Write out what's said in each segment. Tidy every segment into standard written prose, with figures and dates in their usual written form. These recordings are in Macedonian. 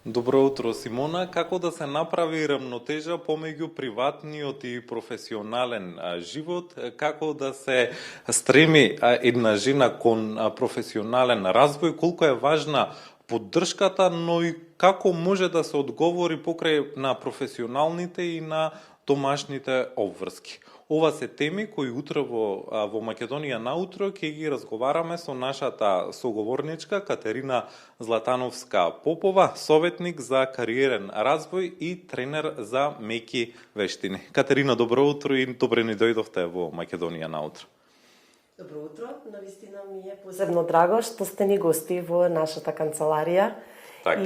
Добро утро, Симона. Како да се направи рамнотежа помеѓу приватниот и професионален живот? Како да се стреми една жена кон професионален развој? Колку е важна поддршката, но и како може да се одговори покрај на професионалните и на домашните обврски? Ова се теми кои утре во Македонија наутро ќе ги разговараме со нашата соговорничка Катерина Златановска Попова, советник за кариерен развој и тренер за меки вештини. Катерина, добро утро и добре ни дојдовте во Македонија наутро. Добро утро, навистина ми е посебно драго што сте ни гости во нашата канцеларија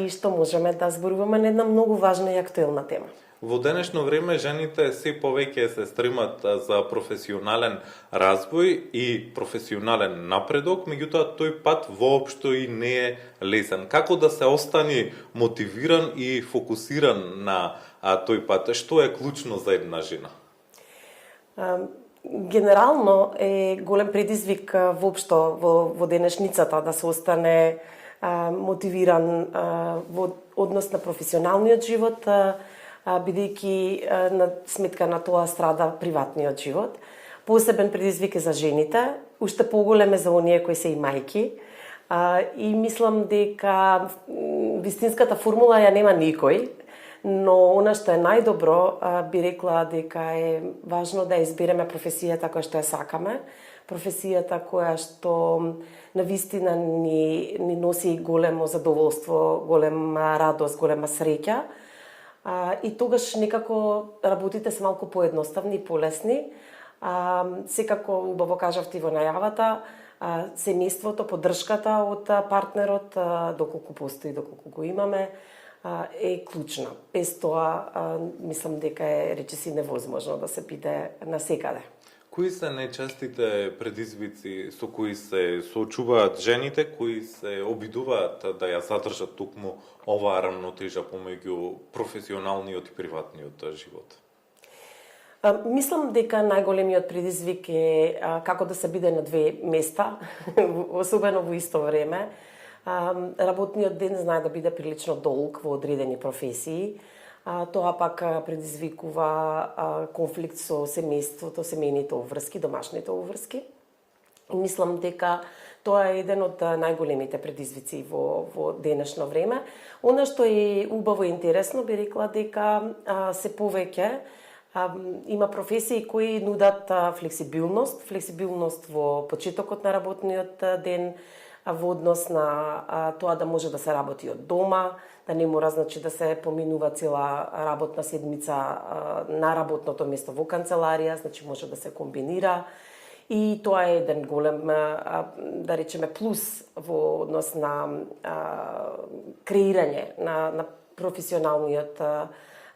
и што можеме да зборуваме на една многу важна и актуелна тема. Во денешно време жените се повеќе се стремат за професионален развој и професионален напредок, меѓутоа тој пат воопшто и не е лесен. Како да се остане мотивиран и фокусиран на тој пат? Што е клучно за една жена? Генерално е голем предизвик воопшто во денешницата да се остане мотивиран во однос на професионалниот живот, бидејќи на сметка на тоа страда приватниот живот. Посебен предизвик е за жените, уште поголем е за оние кои се и мајки. И мислам дека вистинската формула ја нема никој, но она што е најдобро, би рекла дека е важно да избереме професијата која што ја сакаме, професијата која што навистина ни носи големо задоволство, голема радост, голема среќа. И тогаш некако работите се малку поедноставни и полесни. Секако убаво кажавте во најавата, семејството, поддршката од партнерот, доколку постои, доколку го имаме, е клучна. Без тоа, мислам дека е речиси невозможно да се биде насекаде. Кои се најчестите предизвици со кои се соочуваат жените, кои се обидуваат да ја задржат токму оваа рамнотежа помеѓу професионалниот и приватниот живот? Мислам дека најголемиот предизвик е како да се биде на две места, особено во исто време. Работниот ден знае да биде прилично долг во одредени професии. Тоа пак предизвикува конфликт со семејството, семејните обврски, домашните обврски. Мислам дека тоа е еден од најголемите предизвици во денешно време. Она што е убаво и интересно, би рекла дека се повеќе има професии кои нудат флексибилност во почетокот на работниот ден, во однос на тоа да може да се работи од дома, да не мора значи да се поминува цела работна седмица на работното место во канцеларија, значи може да се комбинира. И тоа е еден голем, да речеме, плюс во однос на креирање на професионалниот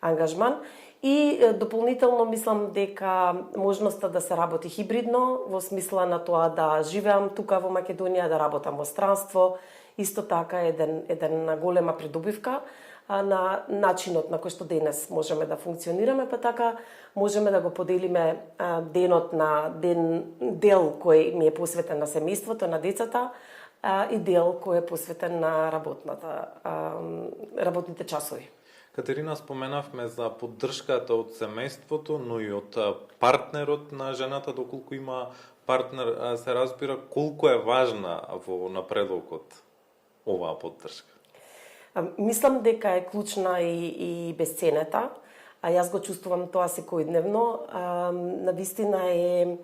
ангажман. И дополнително мислам дека можноста да се работи хибридно, во смисла на тоа да живеам тука во Македонија, да работам во странство, исто така еден голема придобивка на начинот на кој што денес можеме да функционираме, па така можеме да го поделиме денот на дел кој ми е посветен на семејството, на децата, и дел кој е посветен на работните часови. Катерина, споменавме за поддршката од семејството, но и од партнерот на жената, доколку има партнер, се разбира колку е важна во напредокот оваа поддршка. Мислам дека е клучна и безценета. Јас го чувствувам тоа секојдневно. Навистина е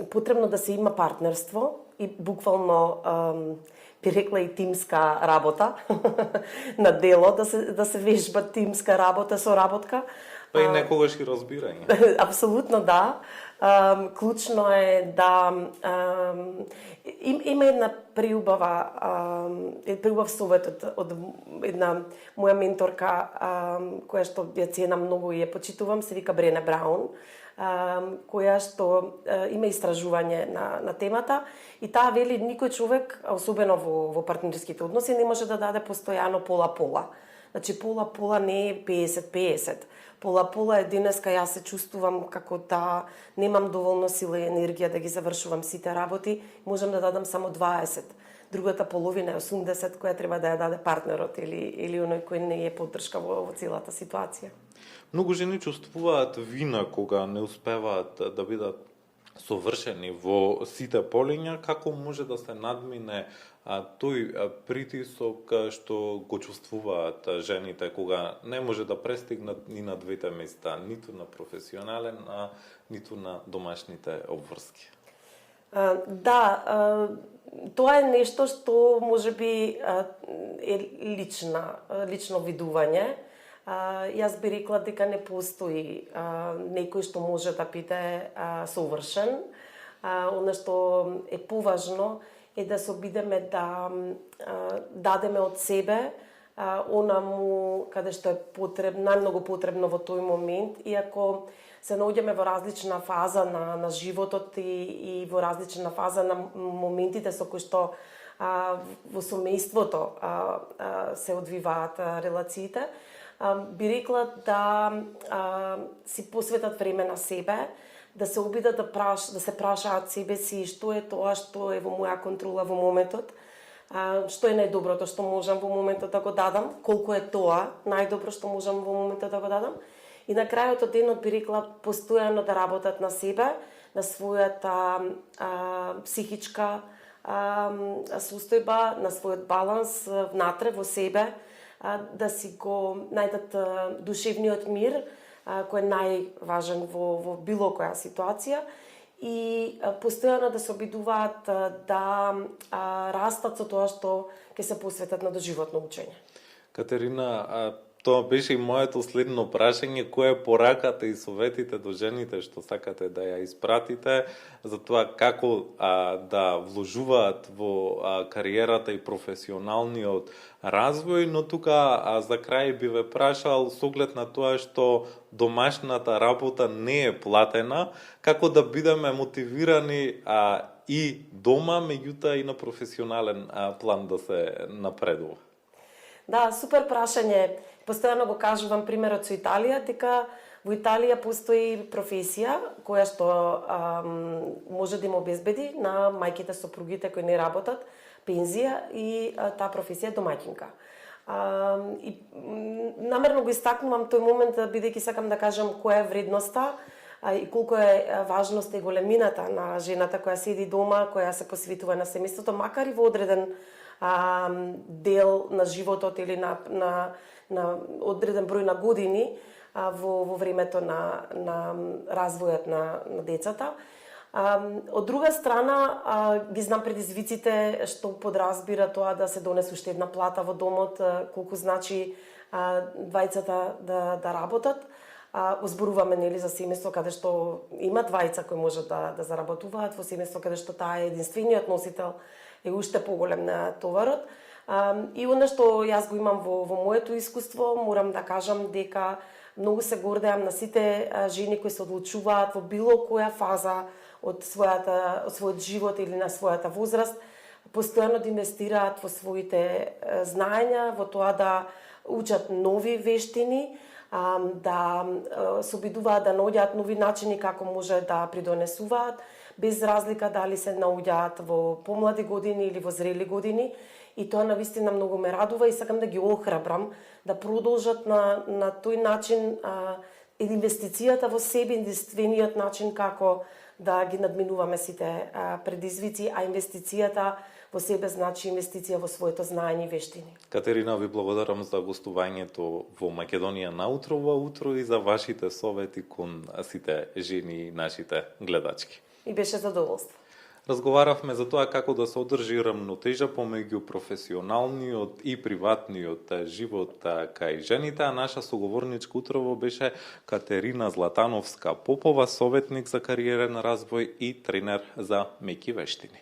потребно да се има партнерство и буквално би рекла и тимска работа на дело, да се вежба тимска работа, соработка. Па и некогаш и разбирање. Апсолутно да. Клучно е да има една преубав совет од една моја менторка која што ја ценам многу и ја почитувам, се вика Брене Браун, која што има истражување на темата и таа вели никој човек, особено во партнерските односи, не може да даде постојано пола-пола. Значи пола-пола не е 50-50. Пола-пола е денеска јас се чувствувам како да немам доволно сила и енергија да ги завршувам сите работи, можам да дадам само 20. другата половина е 80 која треба да ја даде партнерот или оној кој не е поддршка во целата ситуација. Многу жени чувствуваат вина кога не успеваат да бидат совршени во сите полиња. Како може да се надмине тој притисок што го чувствуваат жените кога не може да престигнат ни на двете места, ниту на професионален, ниту на домашните обврски? Да, тоа е нешто што можеби е лично видување. Јас би рекла дека не постои некој што може да биде совршен. Оно што е поважно е да се обидеме да дадеме од себе онаму каде што е потребно, најмногу потребно во тој момент, иако се наоѓаме во различна фаза на животот и во различна фаза на моментите со кои што во семејството се одвиваат релациите. Би рекла да си посветат време на себе, да се обидат да се прашаат себе си што е тоа што е во моја контрола во моментот, што е најдоброто што можам во моментот да го дадам, колку е тоа најдобро што можам во моментот да го дадам. И на крајот од денот би рекла постојано да работат на себе, на својата психичка состојба, на својот баланс внатре во себе, да си го најдат душевниот мир, кој е најважен во било која ситуација, и постојано да се обидуваат да растат со тоа што ќе се посветат на доживотно учење. Катерина, тоа беше и моето следно прашање, која е пораката и советите до жените што сакате да ја испратите за тоа како да вложуваат во кариерата и професионалниот развој, но тука за крај би ве прашал со оглед на тоа што домашната работа не е платена, како да бидеме мотивирани и дома, меѓутоа и на професионален план да се напредува? Да, супер прашање. Постојано го кажувам примерот со Италија, дека во Италија постои професија која што може да им обезбеди на мајките сопругите кои не работат пензија, и таа професија е домаќинка. И намерно го истакнувам тој момент бидејќи сакам да кажам која е вредноста и колку е важноста и големината на жената која седи дома, која се посветува на семејството, макар и во одреден дел на животот или на одреден број на години во времето на развојот на децата. Од друга страна, ги знам предизвиците што подразбира тоа да се донесе уште една плата во домот, колку значи двајцата да работат. Зборуваме нели за семејство каде што има двајца кои можат да заработуваат, во семејство каде што таа е единствениот носител е уште поголем на товарот. И оно што јас го имам во моето искуство, морам да кажам дека многу се гордеам на сите жени кои се одлучуваат во било која фаза од својот живот или на својата возраст, постојано да инвестираат во своите знаења, во тоа да учат нови вештини, да се обидуваат да наоѓаат нови начини како може да придонесуваат, без разлика дали се наоѓаат во помлади години или во зрели години. И тоа навистина многу ме радува и сакам да ги охрабрам да продолжат на тој начин инвестицијата во себе, единствениот начин како да ги надминуваме сите предизвици, а инвестицијата во себе значи инвестиција во своето знаење и вештини. Катерина, ви благодарам за гостувањето во Македонија наутро во утро и за вашите совети кон сите жени и нашите гледачки. И беше задоволство. Разговаравме за тоа како да се одржи рамнотежа помеѓу професионалниот и приватниот живот кај жените, а наша соговорничка утрово беше Катерина Златановска Попова, советник за кариерен развој и тренер за меки вештини.